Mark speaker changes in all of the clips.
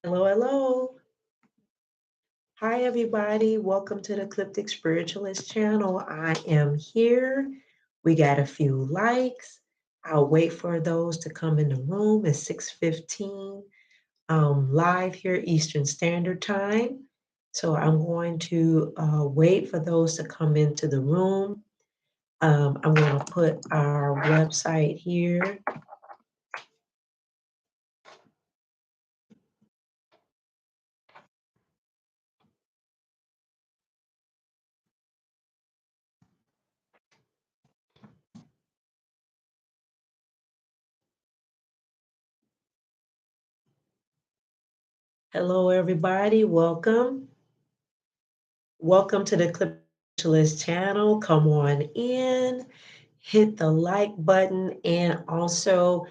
Speaker 1: Hello, hello. Hi, everybody. Welcome to the Ecliptic Spiritualist channel. I am here. We got a few likes. I'll wait for those to come in the room at 6:15, live here Eastern Standard Time. So I'm going to wait for those to come into the room. I'm going to put our website here. Hello, everybody. Welcome. Welcome to the Ecliptic Spiritualist channel. Come on in, hit the like button, and also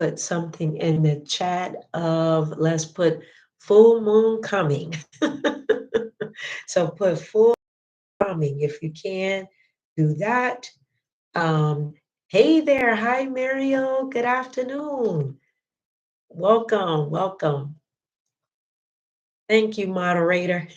Speaker 1: put something in the chat of let's put full moon coming. So put full coming if you can do that. Um, hey there. Hi, Mariel. Good afternoon. Welcome. Welcome. Thank you, moderator.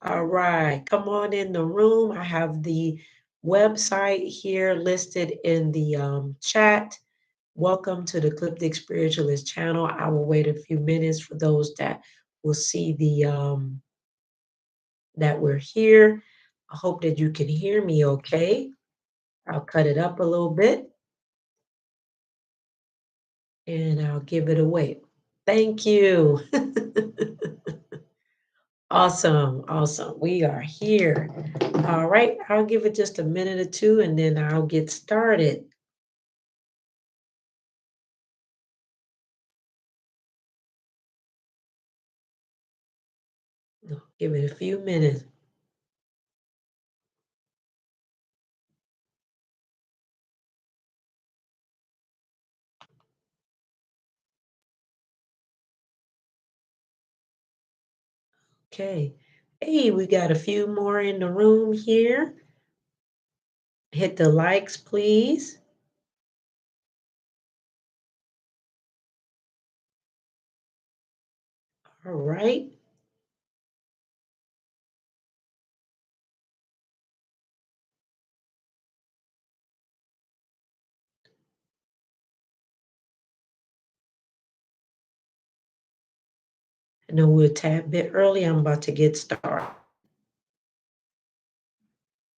Speaker 1: All right, come on in the room. I have the website here listed in the chat. Welcome to the Ecliptic Spiritualist channel. I will wait a few minutes for those that will see the that we're here. I hope that you can hear me okay. I'll cut it up a little bit and I'll give it away. Thank you. Awesome, awesome. We are here. All right, I'll give it just a minute or two and then I'll get started. Give it a few minutes. Okay. Hey, we got a few more in the room here. Hit the likes, please. All right. I know we're a tad bit early. I'm about to get started.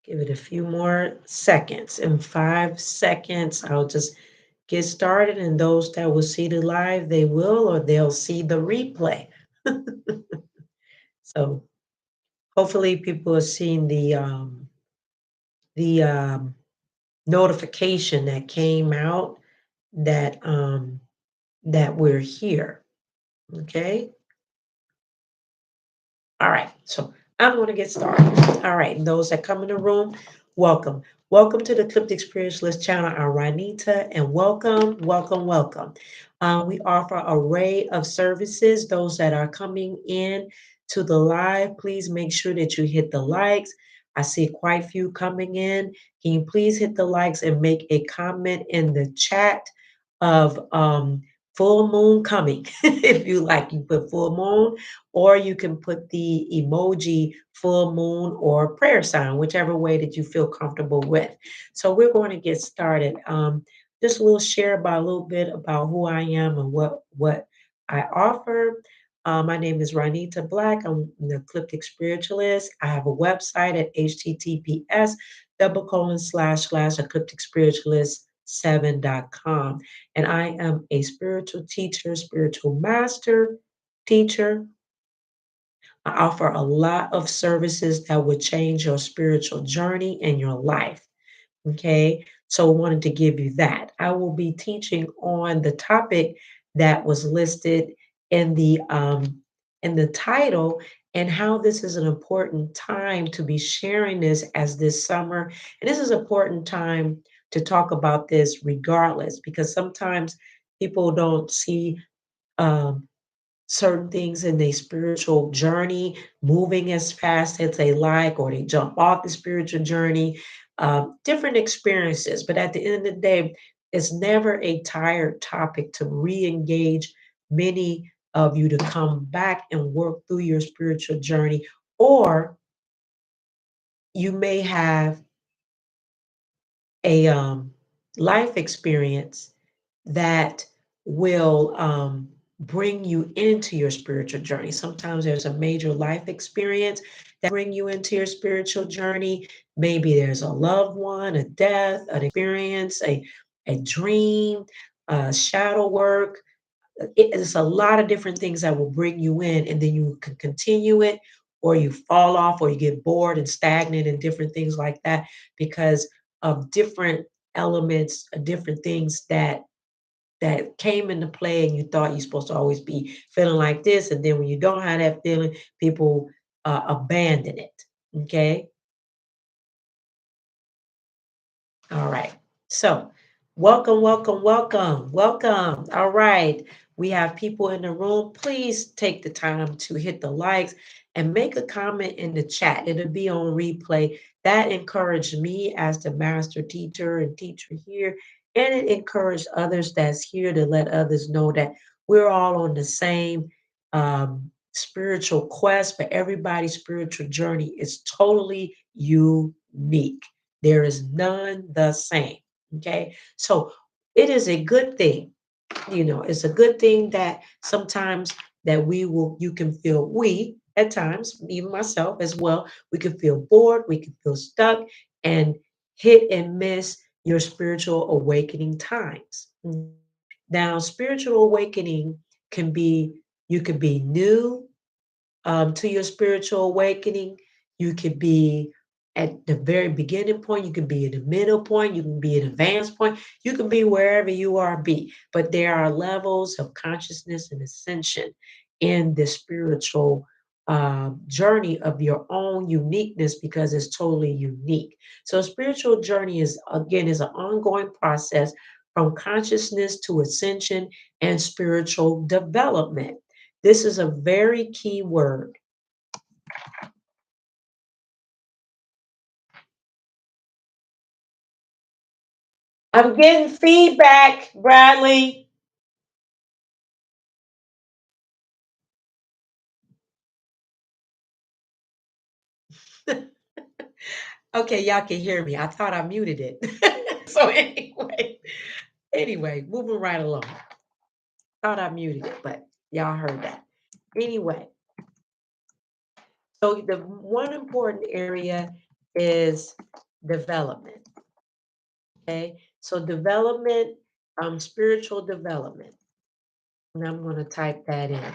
Speaker 1: Give it a few more seconds. In 5 seconds, I'll just get started. And those that will see the live, they will, or they'll see the replay. So hopefully people are seeing the notification that came out that we're here. Okay. All right. So I'm going to get started. All right. And those that come in the room, welcome. Welcome to the Ecliptic Spiritualist channel. I'm Ranita, and welcome, welcome, welcome. We offer an array of services. Those that are coming in to the live, please make sure that you hit the likes. I see quite a few coming in. Can you please hit the likes and make a comment in the chat of full moon coming? If you like, you put full moon, or you can put the emoji full moon or prayer sign, whichever way that you feel comfortable with. So we're going to get started. Just a little share about a little bit about who I am and what I offer. My name is Ranita Black. I'm an ecliptic spiritualist. I have a website at https://eclipticspiritualist7.com. And I am a spiritual teacher, spiritual master, teacher. I offer a lot of services that would change your spiritual journey and your life. Okay, so I wanted to give you that. I will be teaching on the topic that was listed in the title, and how this is an important time to be sharing this as this summer. And this is an important time to talk about this regardless, because sometimes people don't see um, certain things in their spiritual journey moving as fast as they like, or they jump off the spiritual journey, different experiences. But at the end of the day, it's never a tired topic to re engage many of you to come back and work through your spiritual journey, or you may have a life experience that will bring you into your spiritual journey. Sometimes there's a major life experience that bring you into your spiritual journey. Maybe there's a loved one, a death, an experience, a dream, shadow work. It's a lot of different things that will bring you in, and then you can continue it, or you fall off, or you get bored and stagnant, and different things like that because of different elements, different things that came into play, and you thought you're supposed to always be feeling like this, and then when you don't have that feeling, people abandon it. Okay. All right. So, welcome, welcome, welcome, welcome. All right. We have people in the room. Please take the time to hit the likes and make a comment in the chat. It'll be on replay. That encouraged me as the master teacher and teacher here. And it encouraged others that's here to let others know that we're all on the same spiritual quest, but everybody's spiritual journey is totally unique. There is none the same. Okay. So it is a good thing. It's a good thing that sometimes that you can feel, we at times, even myself as well, we can feel bored, we can feel stuck and hit and miss your spiritual awakening times. Now, spiritual awakening can be, you could be new to your spiritual awakening. You could be at the very beginning point, you can be in the middle point, you can be an advanced point, you can be wherever you are be. But there are levels of consciousness and ascension in the spiritual journey of your own uniqueness because it's totally unique. So spiritual journey is again is an ongoing process from consciousness to ascension and spiritual development. This is a very key word. I'm getting feedback, Bradley. Okay, y'all can hear me. I thought I muted it. So anyway, moving right along. Thought I muted it, but y'all heard that. Anyway, so the one important area is development. Okay, so development, spiritual development. And I'm going to type that in.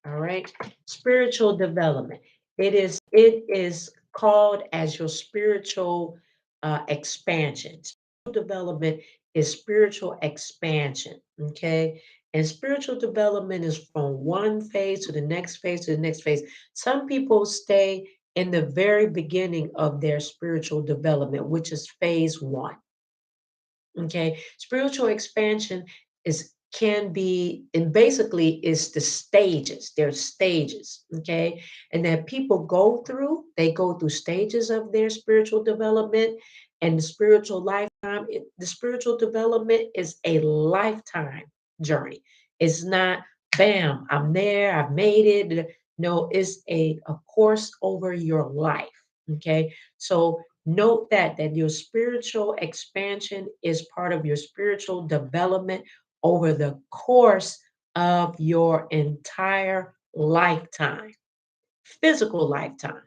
Speaker 1: All right. Spiritual development. It is called as your spiritual expansion. Spiritual development is spiritual expansion. Okay. And spiritual development is from one phase to the next phase to the next phase. Some people stay in the very beginning of their spiritual development, which is phase one. Okay, spiritual expansion is can be, and basically is the stages. There's stages, okay, and that people go through. They go through stages of their spiritual development, and the spiritual lifetime. The spiritual development is a lifetime journey. It's not bam, I'm there, I've made it. No, it's a course over your life. Okay, so note that your spiritual expansion is part of your spiritual development over the course of your entire lifetime, physical lifetime,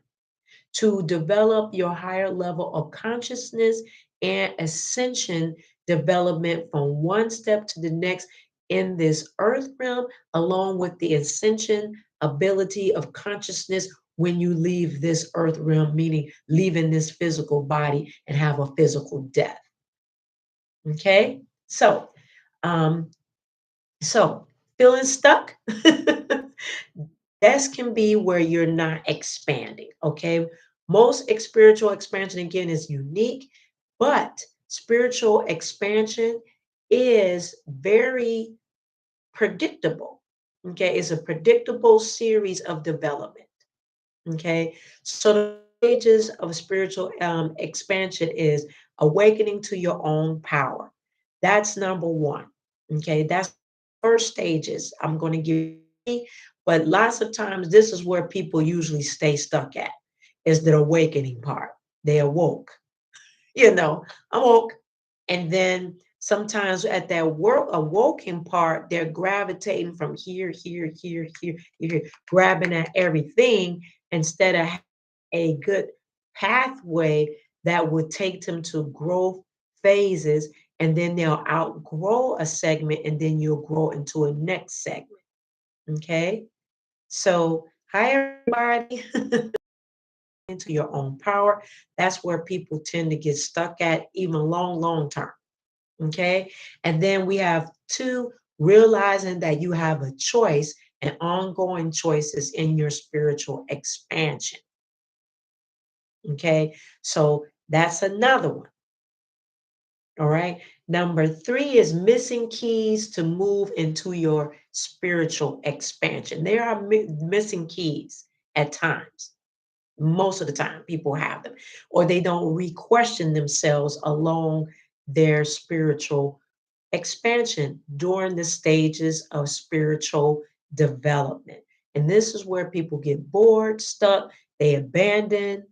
Speaker 1: to develop your higher level of consciousness and ascension development from one step to the next in this earth realm, along with the ascension ability of consciousness when you leave this earth realm, meaning leaving this physical body and have a physical death. Okay, um, so feeling stuck. This can be where you're not expanding. Okay. Most spiritual expansion, again, is unique, but spiritual expansion is very predictable. Okay. It's a predictable series of development. Okay. So the stages of spiritual expansion is awakening to your own power. That's number one. Okay, that's first stages. I'm going to give you three, but lots of times this is where people usually stay stuck at, is the awakening part. They awoke, awoke. And then sometimes at that work awoken part, they're gravitating from here, grabbing at everything instead of a good pathway that would take them to growth phases. And then they'll outgrow a segment and then you'll grow into a next segment. Okay. So, hi, everybody. Into your own power. That's where people tend to get stuck at, even long term. Okay. And then we have two, realizing that you have a choice and ongoing choices in your spiritual expansion. Okay. So that's another one. All right. Number three is missing keys to move into your spiritual expansion. There are missing keys at times. Most of the time, people have them, or they don't re-question themselves along their spiritual expansion during the stages of spiritual development. And this is where people get bored, stuck, they abandon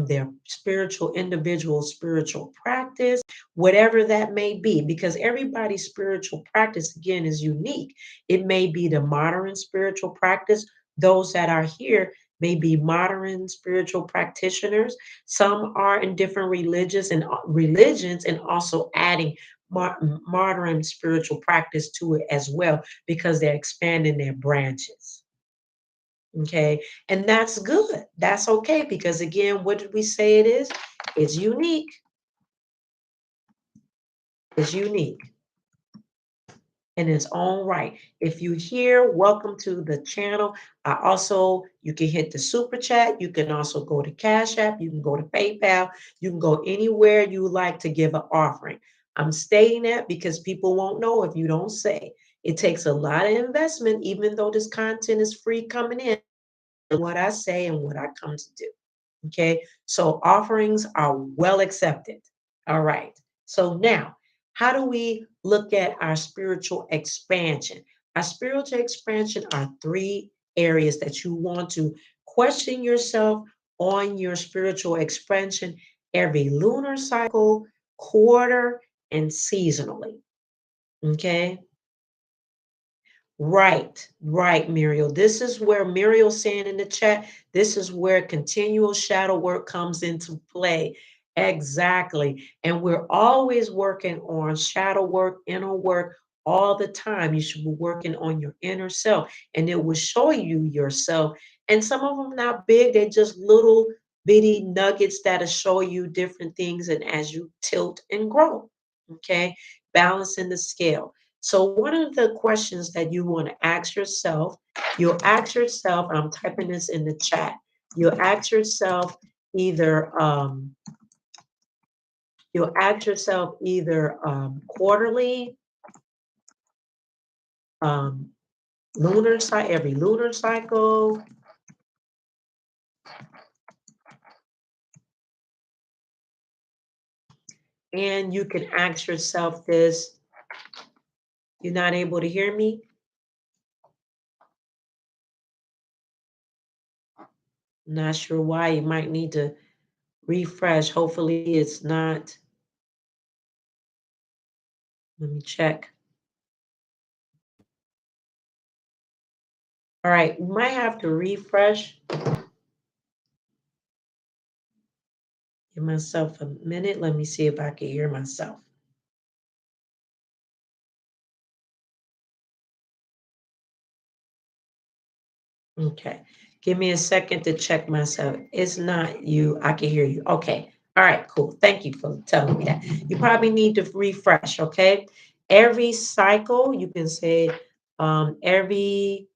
Speaker 1: their spiritual, individual spiritual practice, whatever that may be, because everybody's spiritual practice, again, is unique. It may be the modern spiritual practice. Those that are here may be modern spiritual practitioners. Some are in different religions and also adding modern spiritual practice to it as well, because they're expanding their branches. Okay. And that's good. That's okay. Because again, what did we say it is? It's unique. It's unique in its own right. If you here, welcome to the channel. You can hit the super chat. You can also go to Cash App. You can go to PayPal. You can go anywhere you like to give an offering. I'm stating that because people won't know if you don't say. It takes a lot of investment, even though this content is free coming in, what I say and what I come to do. Okay. So offerings are well accepted. All right. So now, how do we look at our spiritual expansion? Our spiritual expansion are three areas that you want to question yourself on your spiritual expansion every lunar cycle, quarter, and seasonally. Okay. Right, Muriel. This is where Muriel's saying in the chat, this is where continual shadow work comes into play. Exactly. And we're always working on shadow work, inner work all the time. You should be working on your inner self, and it will show you yourself. And some of them not big, they're just little bitty nuggets that'll show you different things. And as you tilt and grow, okay, balancing the scale. So one of the questions that you want to ask yourself, I'm typing this in the chat, you'll ask yourself either, quarterly, um, every lunar cycle, and you can ask yourself this. You're not able to hear me? Not sure why. You might need to refresh. Hopefully it's not. Let me check. All right, you might have to refresh. Give myself a minute. Let me see if I can hear myself. Okay. Give me a second to check myself. It's not you. I can hear you. Okay. All right, cool. Thank you for telling me that. You probably need to refresh, okay? Every cycle, you can say every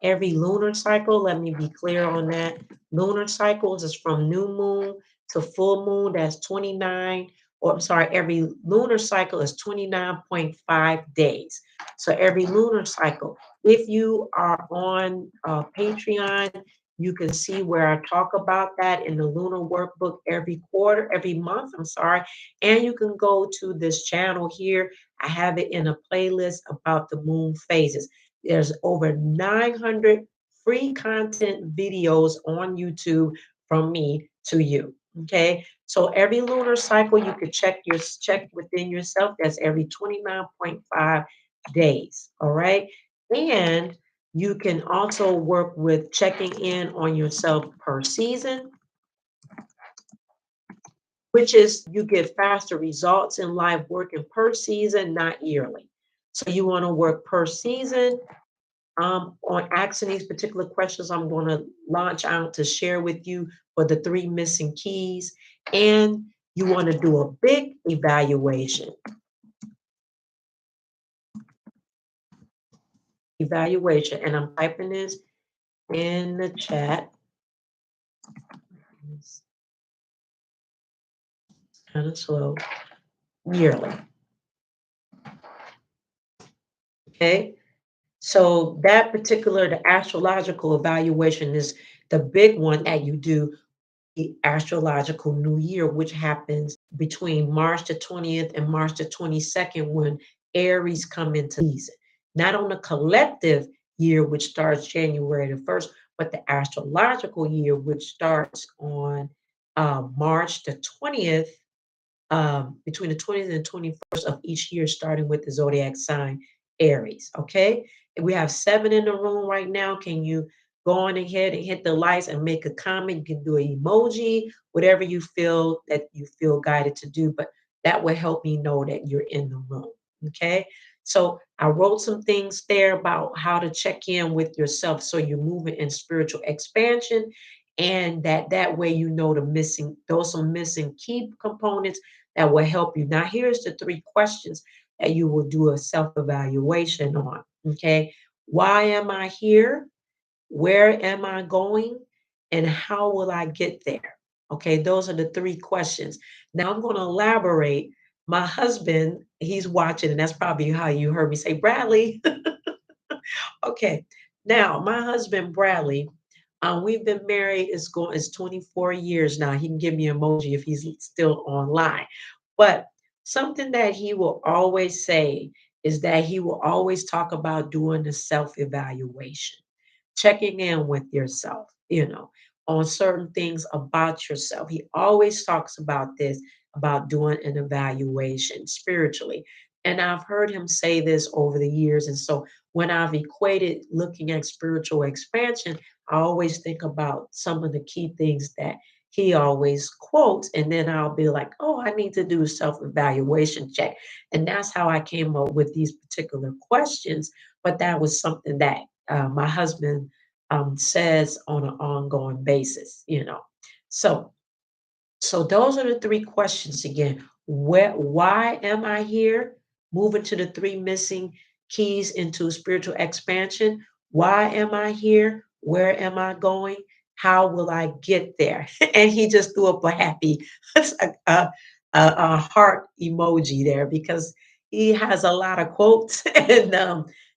Speaker 1: lunar cycle, let me be clear on that. Lunar cycles is from new moon to full moon. That's 29, or I'm sorry, every lunar cycle is 29.5 days. So every lunar cycle, if you are on Patreon, You can see where I talk about that in the lunar workbook every quarter, every month. I'm sorry. And you can go to this channel here. I have it in a playlist about the moon phases. There's over 900 free content videos on YouTube from me to you. Okay. So every lunar cycle, you could check within yourself. That's every 29.5 days. All right. And you can also work with checking in on yourself per season, which is you get faster results in life working per season, not yearly. So you want to work per season. On asking these particular questions, I'm going to launch out to share with you for the three missing keys. And you want to do a big evaluation. And I'm typing this in the chat. It's kind of slow. Yearly. Okay. So that particular, the astrological evaluation is the big one that you do the astrological new year, which happens between March the 20th and March the 22nd when Aries come into season. Not on the collective year, which starts January the 1st, but the astrological year, which starts on March the 20th, between the 20th and 21st of each year, starting with the zodiac sign Aries. Okay. And we have 7 in the room right now. Can you go on ahead and hit the lights and make a comment? You can do an emoji, whatever you feel that you feel guided to do, but that will help me know that you're in the room. Okay. So I wrote some things there about how to check in with yourself so you're moving in spiritual expansion and that way you know the missing those are missing key components that will help you. Now, here's the 3 questions that you will do a self evaluation on. Okay. Why am I here? Where am I going? And how will I get there? Okay. Those are the 3 questions. Now, I'm going to elaborate. My husband, he's watching, and that's probably how you heard me say, Bradley. Okay. Now, my husband, Bradley, we've been married, it's 24 years now. He can give me an emoji if he's still online. But something that he will always say is that he will always talk about doing the self-evaluation, checking in with yourself, on certain things about yourself. He always talks about this, about doing an evaluation spiritually. And I've heard him say this over the years. And so when I've equated looking at spiritual expansion, I always think about some of the key things that he always quotes. And then I'll be like, oh, I need to do a self evaluation check. And that's how I came up with these particular questions. But that was something that my husband says on an ongoing basis. So, so those are the 3 questions again. Why am I here? Moving to the 3 missing keys into spiritual expansion. Why am I here? Where am I going? How will I get there? And he just threw up a happy, a, a, a heart emoji there because he has a lot of quotes, and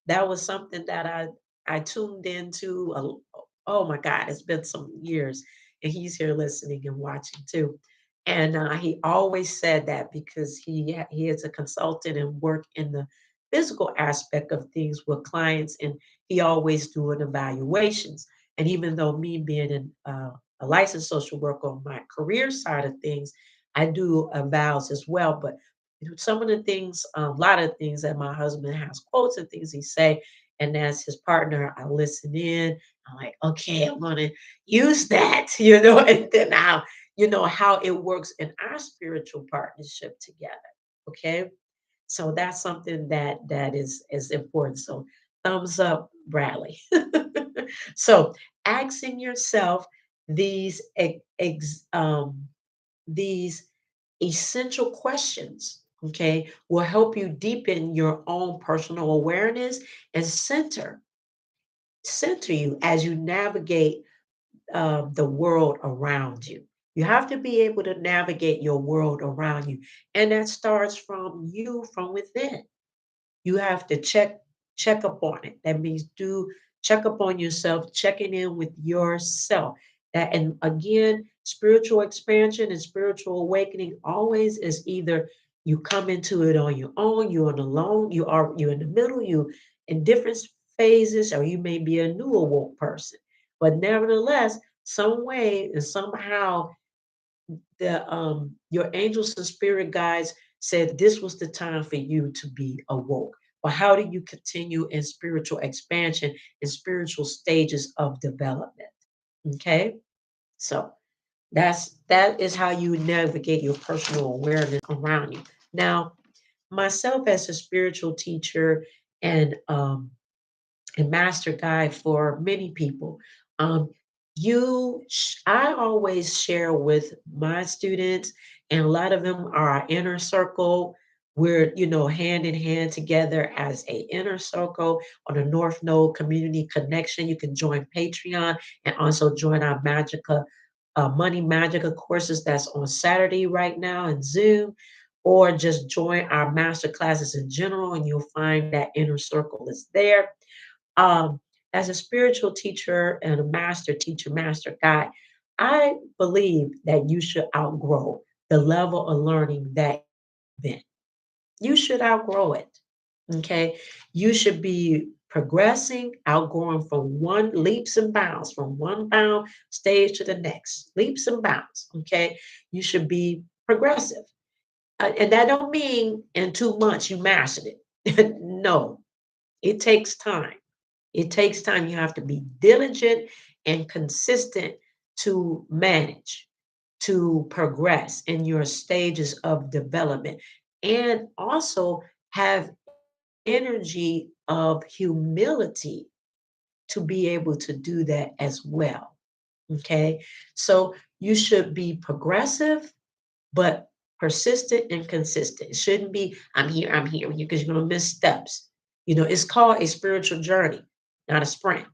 Speaker 1: that was something that I tuned into. Oh my God, it's been some years, and he's here listening and watching too. And he always said that because he is a consultant and work in the physical aspect of things with clients, and he always doing evaluations. And even though me being a licensed social worker on my career side of things, I do evals as well. But some of the things, a lot of things that my husband has quotes and things he say, and as his partner, I listen in. I'm like, okay, I'm gonna use that, and then I'll how it works in our spiritual partnership together. Okay. So that's something that is important. So thumbs up, Bradley. So asking yourself these these essential questions, okay, will help you deepen your own personal awareness and center you as you navigate the world around you. You have to be able to navigate your world around you. And that starts from you from within. You have to check up on it. That means do check up on yourself, checking in with yourself. That, and again, spiritual expansion and spiritual awakening always is either you come into it on your own, you're on alone, you're in the middle, you in different phases, or you may be a new awoke person. But nevertheless, some way and somehow the your angels and spirit guides said this was the time for you to be awoke. But how do you continue in spiritual expansion in spiritual stages of development? Okay, so that is how you navigate your personal awareness around you. Now, myself as a spiritual teacher and master guide for many people. Um, I always share with my students, and a lot of them are our inner circle. We're, hand in hand together as a inner circle on the North Node Community Connection. You can join Patreon and also join our Magica, Money Magica courses that's on Saturday right now in Zoom, or just join our master classes in general, and you'll find that inner circle is there. um, as a spiritual teacher and a master teacher, master guide, I believe that you should outgrow the level of learning that you've been. You should outgrow it. Okay. You should be progressing, outgrowing from one leaps and bounds, from one bound stage to the next, leaps and bounds. Okay. You should be progressive. And that don't mean in 2 months you mastered it. No, it takes time. It takes time. You have to be diligent and consistent to manage, to progress in your stages of development, and also have energy of humility to be able to do that as well. Okay. So you should be progressive, but persistent and consistent. It shouldn't be, I'm here, because you're going to miss steps. It's called a spiritual journey, not a sprint.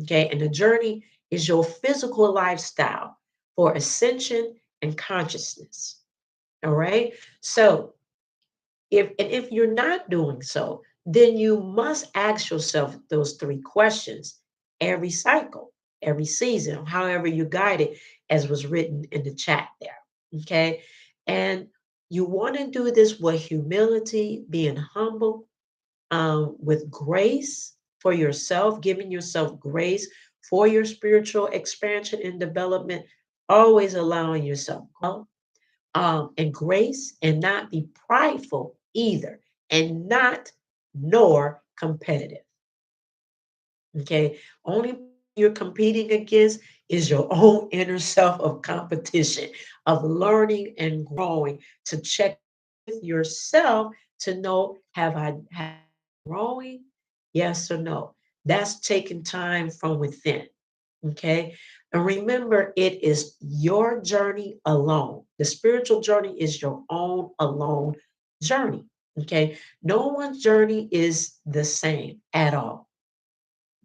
Speaker 1: Okay. And the journey is your physical lifestyle for ascension and consciousness. All right. So if you're not doing so, then you must ask yourself those three questions every cycle, every season, however you guide it, as was written in the chat there. Okay. And you want to do this with humility, being humble, with grace for yourself, giving yourself grace for your spiritual expansion and development, always allowing yourself growth, and grace, and not be prideful either, and not nor competitive. Okay. Only you're competing against is your own inner self of competition, of learning and growing, to check with yourself to know, have growing? Yes or no? That's taking time from within. Okay. And remember, it is your journey alone. The spiritual journey is your own alone journey. Okay. No one's journey is the same at all.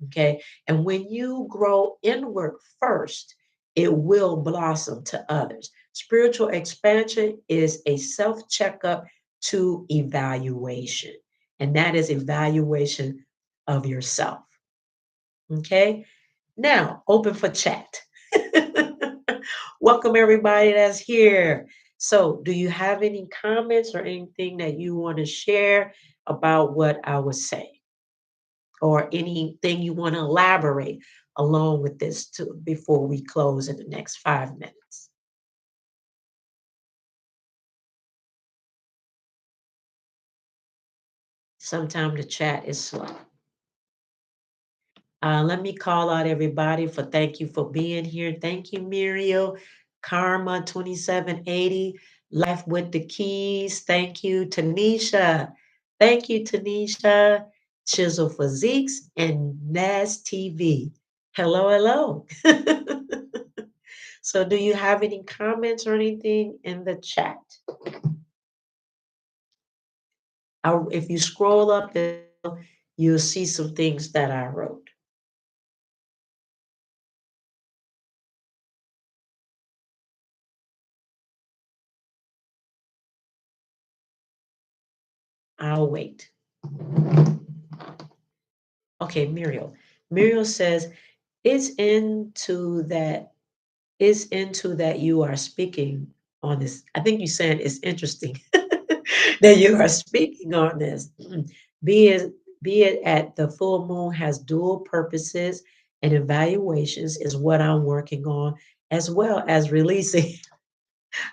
Speaker 1: Okay. And when you grow inward first, it will blossom to others. Spiritual expansion is a self checkup to evaluation, and that is evaluation of yourself. Okay. Now, open for chat. Welcome, everybody that's here. So, do you have any comments or anything that you want to share about what I was saying? Or anything you want to elaborate along with this too before we close in the next 5 minutes? Sometimes the chat is slow. Let me call out everybody for thank you for being here. Thank you, Muriel, Karma 2780, Life with the Keys. Thank you, Tanisha. Thank you, Tanisha, Chisel Physiques, and Naz TV. Hello, hello. So, do you have any comments or anything in the chat? If you scroll up, you'll see some things that I wrote. I'll wait. Okay, Muriel. Muriel says, it's into that, it's into that you are speaking on this. I think you're saying it's interesting that you are speaking on this. Be it be it at the full moon has dual purposes and evaluations is what I'm working on, as well as releasing.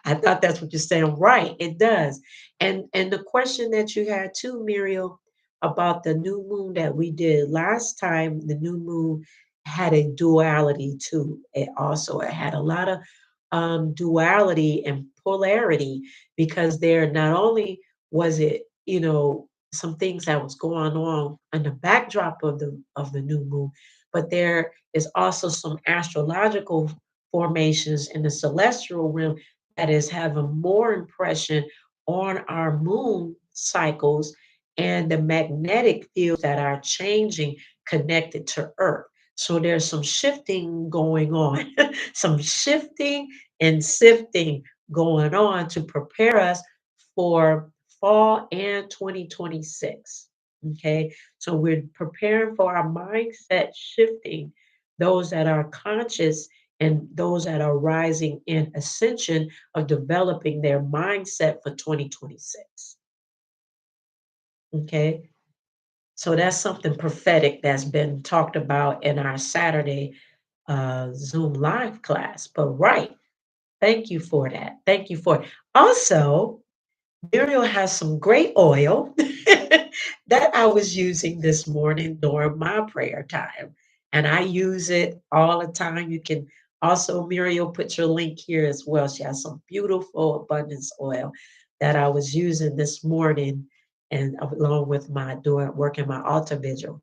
Speaker 1: I thought that's what you're saying. Right, it does. And the question that you had too, Muriel, about the new moon that we did last time, the new moon had a duality too. It had a lot of duality and polarity because there not only was it, some things that was going on in the backdrop of the new moon, but there is also some astrological formations in the celestial realm that is having more impression on our moon cycles and the magnetic fields that are changing connected to Earth. So there's some shifting going on, some shifting and sifting going on to prepare us for fall and 2026. Okay, so we're preparing for our mindset shifting, those that are conscious and those that are rising in ascension of developing their mindset for 2026. Okay. So that's something prophetic that's been talked about in our Saturday Zoom live class. But right, thank you for that. Thank you for it. Also, Muriel has some great oil that I was using this morning during my prayer time. And I use it all the time. You can also, Muriel, put your link here as well. She has some beautiful abundance oil that I was using this morning and along with my doing working my altar vigil.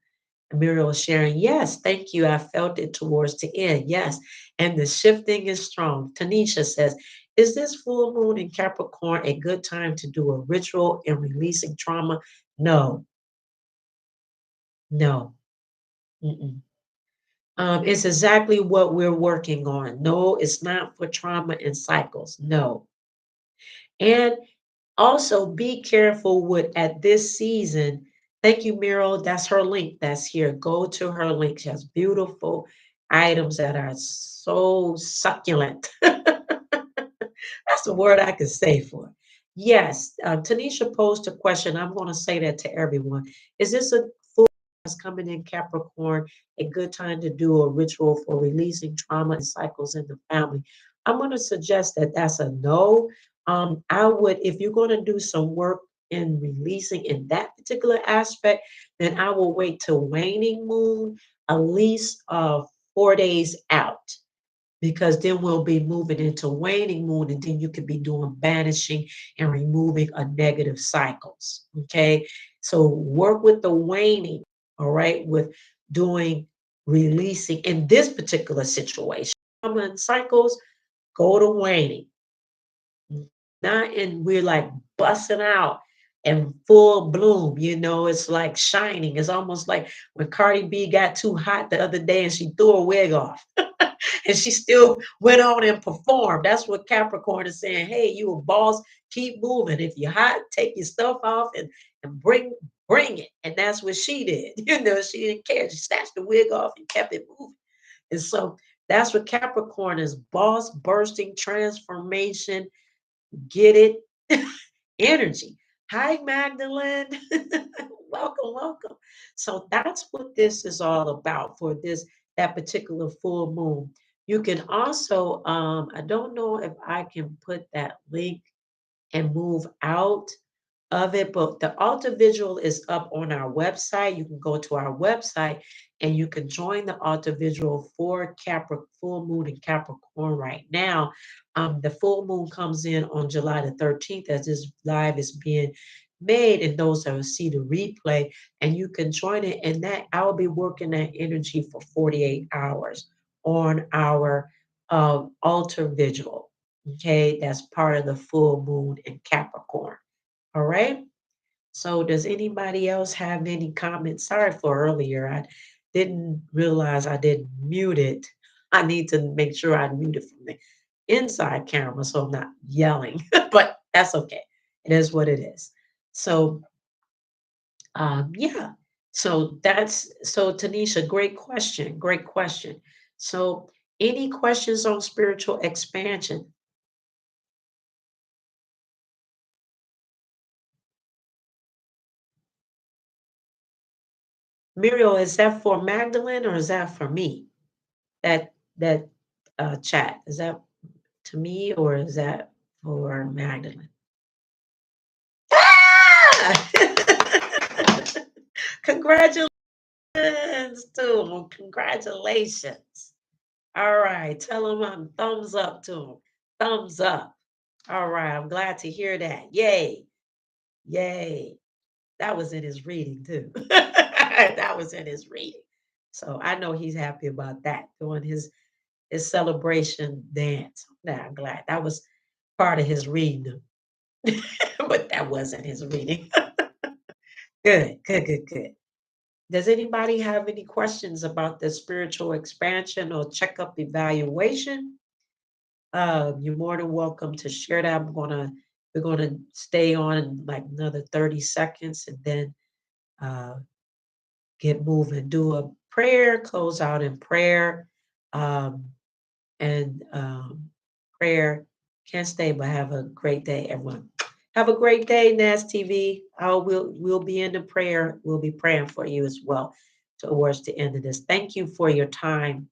Speaker 1: Muriel was sharing, yes, thank you. I felt it towards the end. Yes. And the shifting is strong. Tanisha says, is this full moon in Capricorn a good time to do a ritual in releasing trauma? No, no. Mm-mm. It's exactly what we're working on. No, it's not for trauma and cycles. No. And also be careful with at this season. Thank you, Muriel. That's her link that's here. Go to her link. She has beautiful items that are so succulent. That's the word I could say for it. Yes, Tanisha posed a question. I'm going to say that to everyone. Is this a full that's coming in Capricorn a good time to do a ritual for releasing trauma and cycles in the family? I'm going to suggest that that's a no. I would, if you're going to do some work in releasing in that particular aspect, then I will wait till waning moon, at least 4 days out, because then we'll be moving into waning moon and then you could be doing banishing and removing a negative cycles. Okay, so work with the waning, all right, with doing releasing in this particular situation. Common cycles, go to waning. Not and we're like busting out and full bloom, it's like shining. It's almost like when Cardi B got too hot the other day and she threw a wig off and she still went on and performed. That's what Capricorn is saying. Hey, you a boss, keep moving. If you're hot, take your stuff off and bring it. And that's what she did. She didn't care. She snatched the wig off and kept it moving. And so that's what Capricorn is: boss, bursting, transformation, get it, energy. Hi, Magdalene. Welcome, welcome. So that's what this is all about for that particular full moon. You can also, I don't know if I can put that link and move out of it, but the altar visual is up on our website. You can go to our website and you can join the altar visual for full moon in Capricorn right now. The full moon comes in on July the 13th as this live is being made, and those that will see the replay, and you can join it. And that I'll be working that energy for 48 hours on our altar visual. Okay, that's part of the full moon in Capricorn. All right. So does anybody else have any comments? Sorry for earlier. I didn't realize I didn't mute it. I need to make sure I mute it from the inside camera so I'm not yelling, but that's okay. It is what it is. So yeah. So Tanisha, great question. Great question. So any questions on spiritual expansion? Muriel, is that for Magdalene or is that for me? That chat. Is that to me or is that for Magdalene? Ah! Congratulations to him. Congratulations. All right. Tell him I'm thumbs up to him. Thumbs up. All right. I'm glad to hear that. Yay. Yay. That was in his reading too. That was in his reading. So I know he's happy about that, doing his celebration dance. Now I'm glad that was part of his reading, but that wasn't his reading. Good, good, good, good. Does anybody have any questions about the spiritual expansion or checkup evaluation? You're more than welcome to share that. We're gonna stay on in like another 30 seconds and then uh, get moving. Do a prayer, close out in prayer, um, and prayer. Can't stay, but have a great day, everyone. Have a great day, NAS TV. We'll be in the prayer. We'll be praying for you as well towards the end of this. Thank you for your time,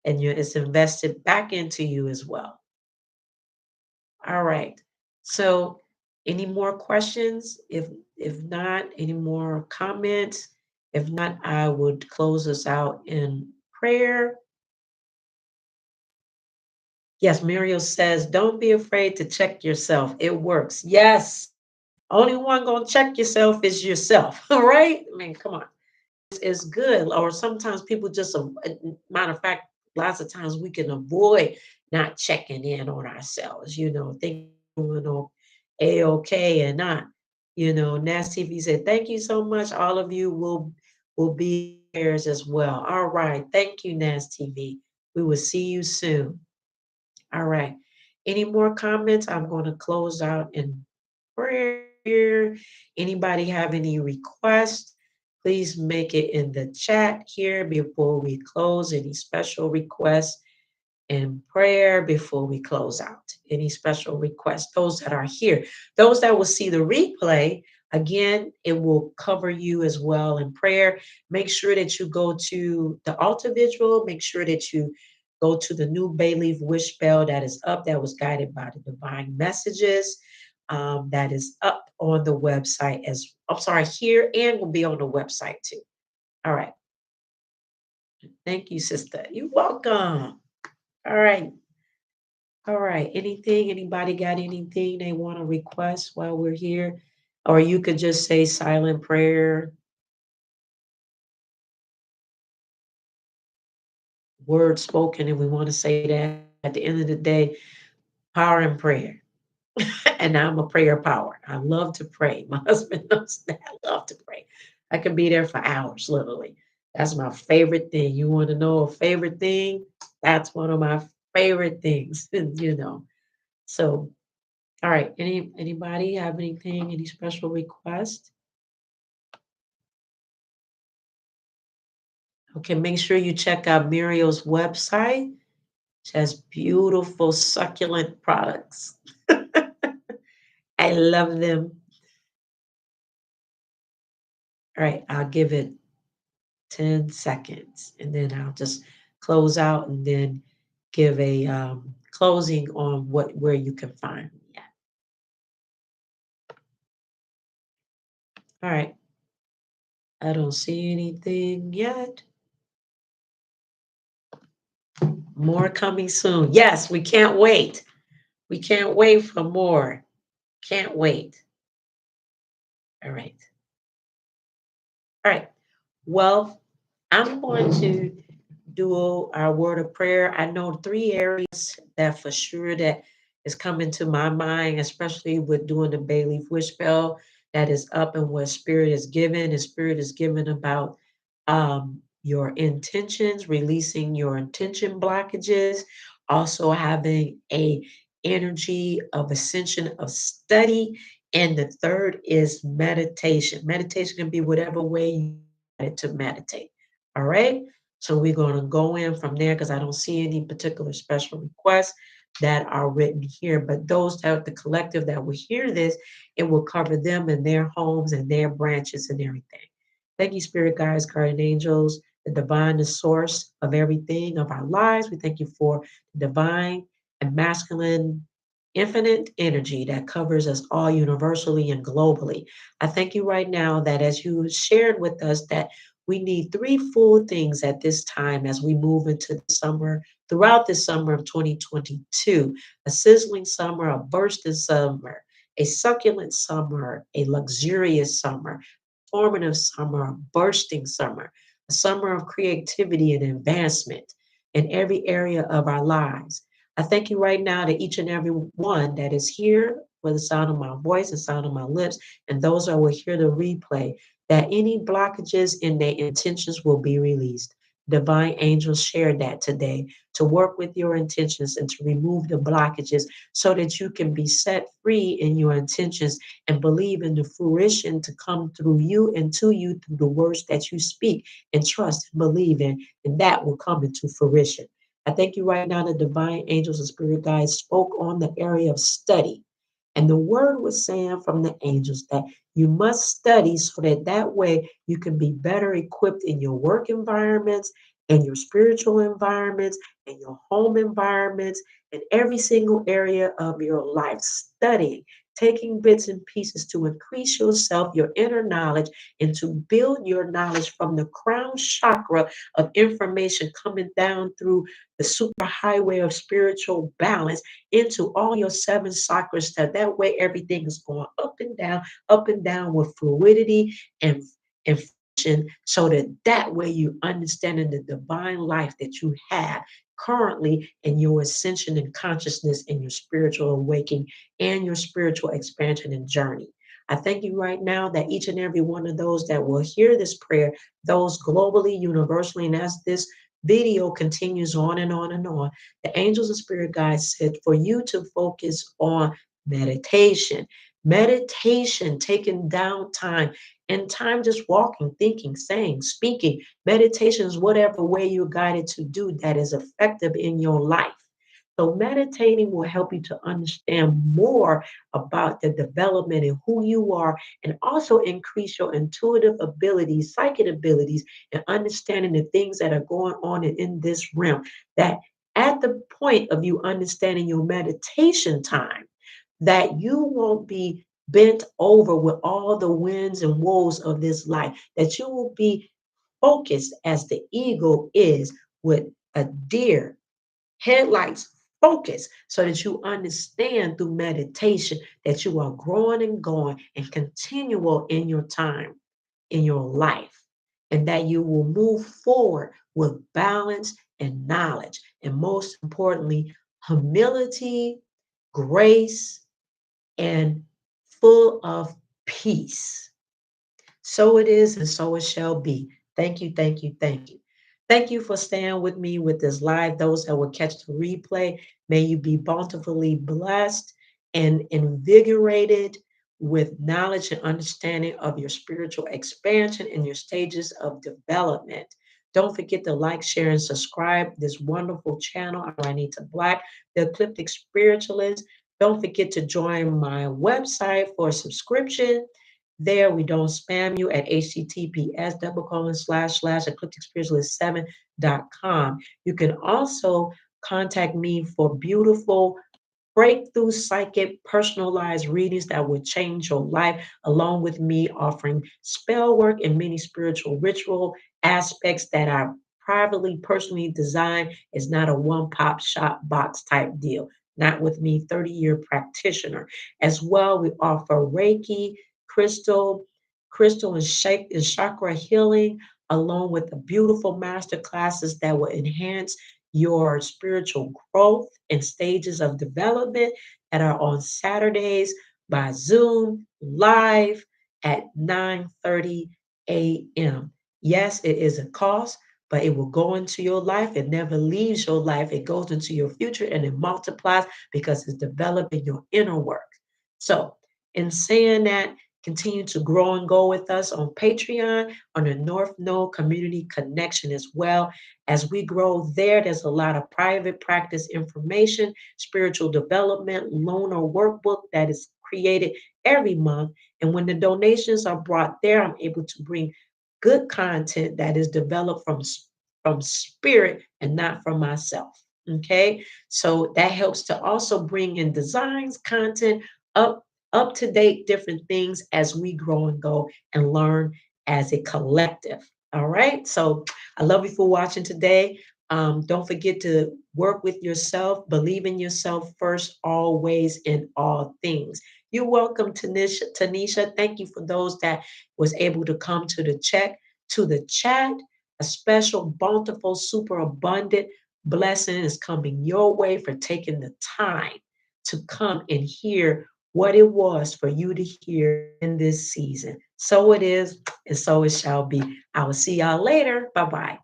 Speaker 1: and it's invested back into you as well. All right. So, any more questions? If not, any more comments? If not, I would close us out in prayer. Yes, Muriel says, don't be afraid to check yourself. It works. Yes. Only one gonna check yourself is yourself. All right? I mean, come on. Is good. Or sometimes people just, matter of fact, lots of times we can avoid not checking in on ourselves, think we're doing A-OK and not. Nas TV said, thank you so much. All of you will be here as well. All right. Thank you, Nas TV. We will see you soon. All right. Any more comments? I'm going to close out in prayer. Anybody have any requests? Please make it in the chat here before we close. Any special requests and prayer before we close out? Any special requests? Those that are here, those that will see the replay, again, it will cover you as well in prayer. Make sure that you go to the altar vigil. Make sure that you go to the new bay leaf wish spell that is up, that was guided by the divine messages. That is up on the website as I'm sorry, here and will be on the website too. All right. Thank you, sister. You're welcome. All right. All right. Anybody got anything they want to request while we're here? Or you could just say silent prayer, word spoken, if we want to say that. At the end of the day, power and prayer. And I'm a prayer power. I love to pray. My husband knows that I love to pray. I can be there for hours, literally. That's my favorite thing. You want to know a favorite thing? That's one of my favorite things, So, all right. Anybody have anything, any special request? Okay, make sure you check out Muriel's website. She has beautiful, succulent products. I love them. All right, I'll give it 10 seconds and then I'll just close out and then give a closing on where you can find me at. All right, I don't see anything yet. More coming soon. Yes, we can't wait. We can't wait for more. Can't wait. All right. All right. Well, I'm going to do our word of prayer. I know three areas that for sure that is coming to my mind, especially with doing the bay leaf wish spell that is up and what spirit is given. And spirit is given about your intentions, releasing your intention blockages, also having a energy of ascension of study. And the third is meditation. Meditation can be whatever way decided to meditate. All right. So we're going to go in from there because I don't see any particular special requests that are written here. But those that the collective that will hear this, it will cover them and their homes and their branches and everything. Thank you, spirit guides, guardian angels, the divine, the source of everything of our lives. We thank you for the divine and masculine infinite energy that covers us all universally and globally. I thank you right now that as you shared with us that we need three full things at this time as we move into the summer, throughout the summer of 2022, a sizzling summer, a bursting summer, a succulent summer, a luxurious summer, formative summer, a bursting summer, a summer of creativity and advancement in every area of our lives. I thank you right now to each and every one that is here with the sound of my voice and sound of my lips, and those that will hear the replay, that any blockages in their intentions will be released. Divine angels shared that today to work with your intentions and to remove the blockages so that you can be set free in your intentions and believe in the fruition to come through you and to you through the words that you speak and trust and believe in, and that will come into fruition. I thank you right now. The divine angels and spirit guides spoke on the area of study. And the word was saying from the angels that you must study so that that way you can be better equipped in your work environments, in your spiritual environments, in your home environments, in every single area of your life. Studying, taking bits and pieces to increase yourself, your inner knowledge, and to build your knowledge from the crown chakra of information coming down through the superhighway of spiritual balance into all your seven chakras. That way everything is going up and down with fluidity and function, so that that way you understanding the divine life that you have currently in your ascension and consciousness and your spiritual awakening and your spiritual expansion and journey. I thank you right now that each and every one of those that will hear this prayer, those globally, universally, and as this video continues on and on and on, the angels and spirit guides said for you to focus on meditation. Meditation, taking down time and time just walking, thinking, saying, speaking. Meditation is whatever way you're guided to do that is effective in your life. So, meditating will help you to understand more about the development and who you are, and also increase your intuitive abilities, psychic abilities, and understanding the things that are going on in this realm. That at the point of you understanding your meditation time, that you won't be bent over with all the winds and woes of this life, that you will be focused as the eagle is with a deer headlights focus, so that you understand through meditation that you are growing and going and continual in your time, in your life, and that you will move forward with balance and knowledge, and most importantly, humility, grace, and full of peace. So it is, and so it shall be. Thank you, thank you, thank you. Thank you for staying with me with this live. Those that will catch the replay, may you be bountifully blessed and invigorated with knowledge and understanding of your spiritual expansion and your stages of development. Don't forget to like, share, and subscribe this wonderful channel. I need to Black, the Ecliptic Spiritualist. Don't forget to join my website for a subscription. There, we don't spam you at https eclipticspiritualist7.com. You can also contact me for beautiful breakthrough psychic personalized readings that will change your life, along with me offering spell work and many spiritual ritual aspects that are privately, personally designed. It's not a one pop shop box type deal. Not with me, 30-year practitioner. As well, we offer Reiki, crystal, crystal and shape and chakra healing, along with the beautiful master classes that will enhance your spiritual growth and stages of development that are on Saturdays by Zoom live at 9:30 a.m. Yes, it is a cost, but it will go into your life. It never leaves your life. It goes into your future and it multiplies because it's developing your inner work. So, in saying that, Continue to grow and go with us on Patreon, on the North Node Community Connection as well. As we grow there, there's a lot of private practice information, spiritual development, loaner workbook that is created every month. And when the donations are brought there, I'm able to bring good content that is developed from spirit and not from myself. Okay, so that helps to also bring in designs, content, up to date different things as we grow and go and learn as a collective. All right. So I love you for watching today. Don't forget to work with yourself, believe in yourself first, always, in all things. You're welcome, Tanisha. Tanisha, thank you for those that was able to come to the chat. A special, bountiful, super abundant blessing is coming your way for taking the time to come and hear what it was for you to hear in this season. So it is, and so it shall be. I will see y'all later. Bye bye.